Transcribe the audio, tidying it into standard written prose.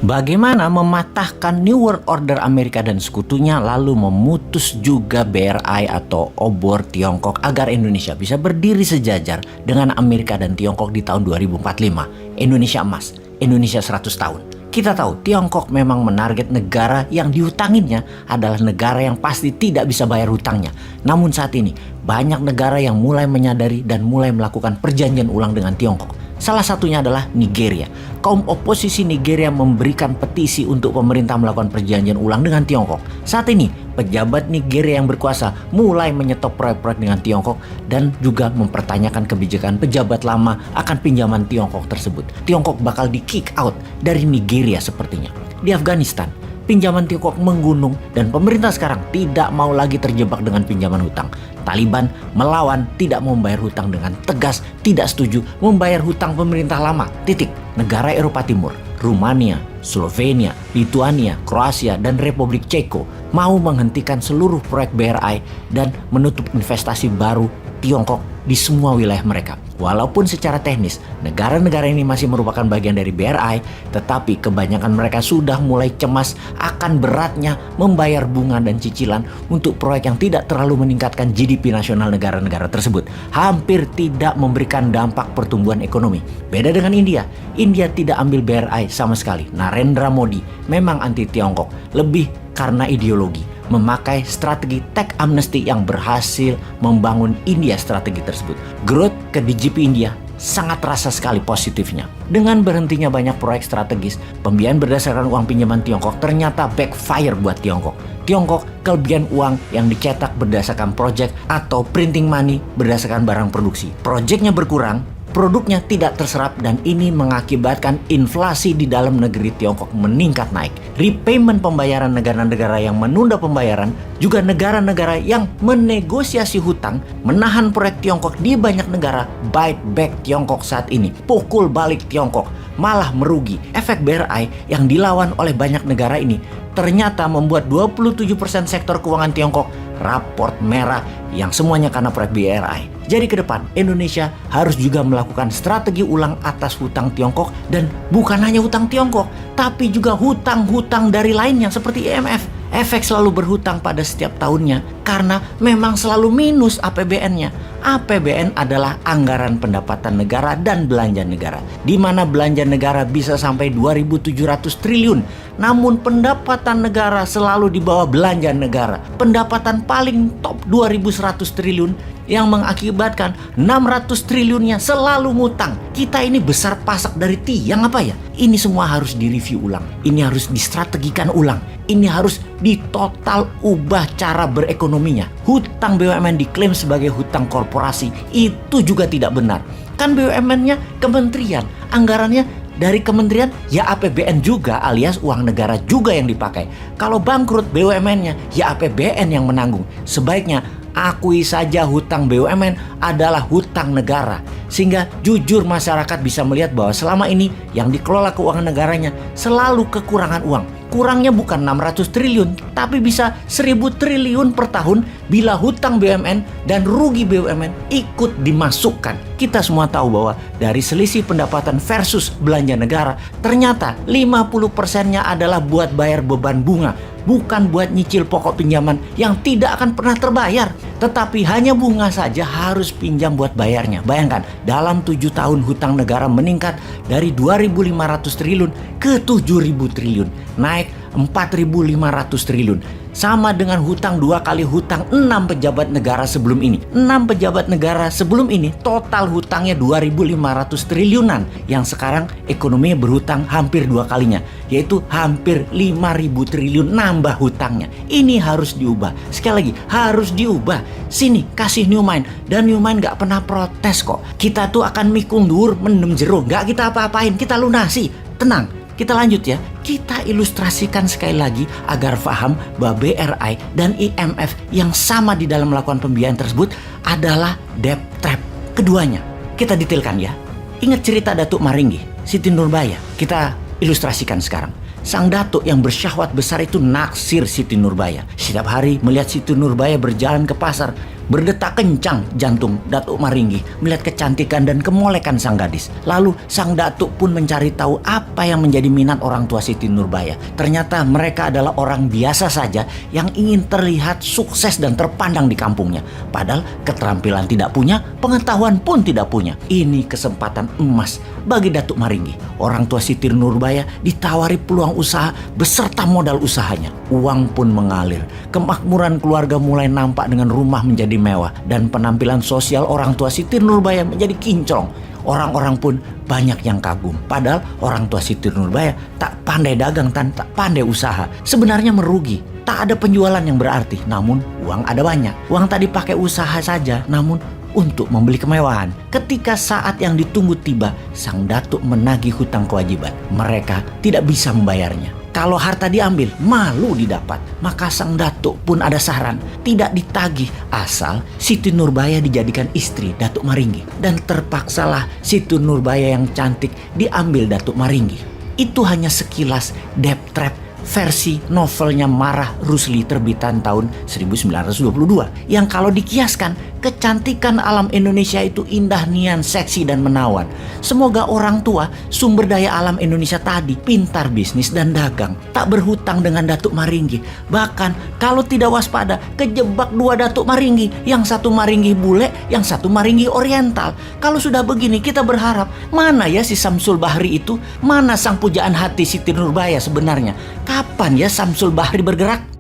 Bagaimana mematahkan New World Order Amerika dan sekutunya lalu memutus juga BRI atau obor Tiongkok agar Indonesia bisa berdiri sejajar dengan Amerika dan Tiongkok di tahun 2045. Indonesia emas, Indonesia 100 tahun. Kita tahu Tiongkok memang menarget negara yang dihutanginya adalah negara yang pasti tidak bisa bayar hutangnya. Namun saat ini banyak negara yang mulai menyadari dan mulai melakukan perjanjian ulang dengan Tiongkok. Salah satunya adalah Nigeria. Kaum oposisi Nigeria memberikan petisi untuk pemerintah melakukan perjanjian ulang dengan Tiongkok. Saat ini, pejabat Nigeria yang berkuasa mulai menyetop proyek-proyek dengan Tiongkok dan juga mempertanyakan kebijakan pejabat lama akan pinjaman Tiongkok tersebut. Tiongkok bakal di-kick out dari Nigeria sepertinya. Di Afghanistan, pinjaman Tiongkok menggunung dan pemerintah sekarang tidak mau lagi terjebak dengan pinjaman hutang. Taliban melawan, tidak mau membayar hutang dengan tegas, tidak setuju membayar hutang pemerintah lama. Titik. Negara Eropa Timur, Rumania, Slovenia, Lituania, Kroasia, dan Republik Ceko mau menghentikan seluruh proyek BRI dan menutup investasi baru Tiongkok di semua wilayah mereka. Walaupun secara teknis negara-negara ini masih merupakan bagian dari BRI, tetapi kebanyakan mereka sudah mulai cemas akan beratnya membayar bunga dan cicilan untuk proyek yang tidak terlalu meningkatkan GDP nasional negara-negara tersebut. Hampir tidak memberikan dampak pertumbuhan ekonomi. Beda dengan India. India tidak ambil BRI sama sekali. Narendra Modi memang anti Tiongkok, lebih karena ideologi. Memakai strategi tech amnesty yang berhasil membangun India strategi tersebut. Growth ke DGP India sangat terasa sekali positifnya. Dengan berhentinya banyak proyek strategis, pembiayaan berdasarkan uang pinjaman Tiongkok ternyata backfire buat Tiongkok. Tiongkok kelebihan uang yang dicetak berdasarkan project atau printing money berdasarkan barang produksi. Projectnya berkurang, produknya tidak terserap, dan ini mengakibatkan inflasi di dalam negeri Tiongkok meningkat naik. Repayment pembayaran negara-negara yang menunda pembayaran, juga negara-negara yang menegosiasi hutang, menahan proyek Tiongkok di banyak negara, bite back Tiongkok saat ini. Pukul balik Tiongkok, malah merugi. Efek BRI yang dilawan oleh banyak negara ini ternyata membuat 27% sektor keuangan Tiongkok raport merah yang semuanya karena proyek BRI. Jadi ke depan Indonesia harus juga melakukan strategi ulang atas hutang Tiongkok, dan bukan hanya hutang Tiongkok, tapi juga hutang-hutang dari lainnya seperti IMF. Efek selalu berhutang pada setiap tahunnya karena memang selalu minus APBN-nya. APBN adalah anggaran pendapatan negara dan belanja negara, di mana belanja negara bisa sampai 2.700 triliun. Namun pendapatan negara selalu di bawah belanja negara. Pendapatan paling top 2.100 triliun yang mengakibatkan 600 triliunnya selalu ngutang. Kita ini besar pasak dari tiang apa ya? Ini semua harus direview ulang. Ini harus distrategikan ulang. Ini harus ditotal ubah cara berekonominya. Hutang BUMN diklaim sebagai hutang korporasi, itu juga tidak benar. Kan BUMN-nya kementerian, anggarannya dari kementerian ya APBN juga, alias uang negara juga yang dipakai. Kalau bangkrut BUMN-nya ya APBN yang menanggung. Sebaiknya akui saja hutang BUMN adalah hutang negara, sehingga jujur masyarakat bisa melihat bahwa selama ini yang dikelola keuangan negaranya selalu kekurangan uang. Kurangnya bukan 600 triliun, tapi bisa 1.000 triliun per tahun bila hutang BUMN dan rugi BUMN ikut dimasukkan. Kita semua tahu bahwa dari selisih pendapatan versus belanja negara, ternyata 50%-nya adalah buat bayar beban bunga, bukan buat nyicil pokok pinjaman yang tidak akan pernah terbayar. Tetapi hanya bunga saja harus pinjam buat bayarnya. Bayangkan, dalam 7 tahun hutang negara meningkat dari 2.500 triliun ke 7.000 triliun. Naik 4.500 triliun. Sama dengan hutang 2 kali hutang 6 pejabat negara sebelum ini. 6 pejabat negara sebelum ini total hutangnya 2.500 triliunan. Yang sekarang ekonominya berhutang hampir 2 kalinya, yaitu hampir 5.000 triliun nambah hutangnya. Ini harus diubah. Sekali lagi, harus diubah. Sini, kasih New Mind. Dan New Mind gak pernah protes kok. Kita tuh akan mikung dur, mendem jeruk. Gak kita apa-apain, kita lunasi. Tenang. Kita lanjut ya, kita ilustrasikan sekali lagi agar paham bahwa BRI dan IMF yang sama di dalam melakukan pembiayaan tersebut adalah debt trap. Keduanya, kita detailkan ya. Ingat cerita Datuk Maringgi, Siti Nurbaya. Kita ilustrasikan sekarang. Sang datuk yang bersyahwat besar itu naksir Siti Nurbaya. Setiap hari melihat Siti Nurbaya berjalan ke pasar, Berdetak kencang jantung Datuk Maringgi melihat kecantikan dan kemolekan sang gadis. Lalu sang datuk pun mencari tahu apa yang menjadi minat orang tua Siti Nurbaya. Ternyata mereka adalah orang biasa saja yang ingin terlihat sukses dan terpandang di kampungnya. Padahal keterampilan tidak punya, pengetahuan pun tidak punya. Ini kesempatan emas bagi Datuk Maringgi. Orang tua Siti Nurbaya ditawari peluang usaha beserta modal usahanya. Uang pun mengalir. Kemakmuran keluarga mulai nampak dengan rumah menjadi mewah dan penampilan sosial orang tua Siti Nurbaya menjadi kinclong. Orang-orang pun banyak yang kagum. Padahal orang tua Siti Nurbaya tak pandai dagang dan tak pandai usaha. Sebenarnya merugi. Tak ada penjualan yang berarti, namun uang ada banyak. Uang tak dipakai usaha saja, namun untuk membeli kemewahan. Ketika saat yang ditunggu tiba, sang datuk menagih hutang kewajiban. Mereka tidak bisa membayarnya. Kalau harta diambil, malu didapat. Maka sang datuk pun ada saran, tidak ditagih asal Siti Nurbaya dijadikan istri Datuk Maringgi. Dan terpaksalah Siti Nurbaya yang cantik diambil Datuk Maringgi. Itu hanya sekilas debt trap versi novelnya Marah Rusli terbitan tahun 1922 yang kalau dikiaskan kecantikan alam Indonesia itu indah, nian, seksi dan menawan. Semoga orang tua sumber daya alam Indonesia tadi pintar bisnis dan dagang, tak berhutang dengan Datuk Maringgi. Bahkan kalau tidak waspada kejebak dua Datuk Maringgi, yang satu Maringgi bule, yang satu Maringgi oriental. Kalau sudah begini kita berharap mana ya si Samsul Bahri itu, mana sang pujaan hati Siti Nurbaya sebenarnya? Kapan ya Samsul Bahri bergerak?